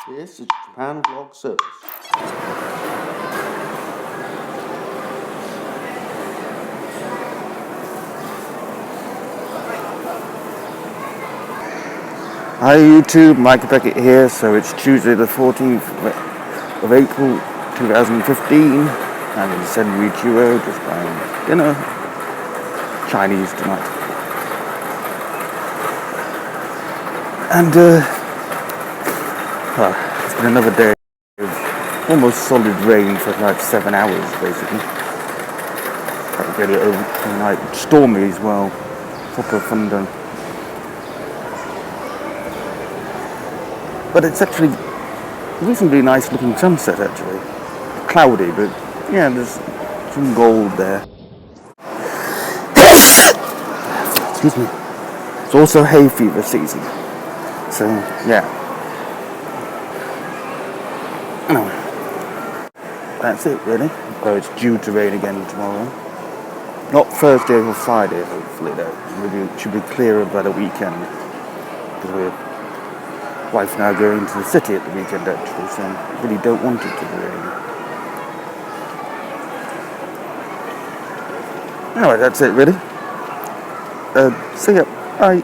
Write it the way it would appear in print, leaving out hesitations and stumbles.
This is Japan Vlog Service. Hi YouTube, Mike Beckett here. So it's Tuesday the 14th of April 2015. I'm in Senri-Chuo just buying dinner. Chinese tonight. And it's been another day of almost solid rain for like 7 hours basically. Really overnight, stormy as well, proper thunder. But it's actually a reasonably nice looking sunset actually. Cloudy, but yeah, there's some gold there. Excuse me. It's also hay fever season. So yeah. Anyway, that's it really. So it's due to rain again tomorrow. Not Thursday or Friday, hopefully though. Maybe it should be clearer by the weekend. Because we're wife and I are going to the city at the weekend actually, so I really don't want it to be raining. Anyway, that's it really. See ya. Bye.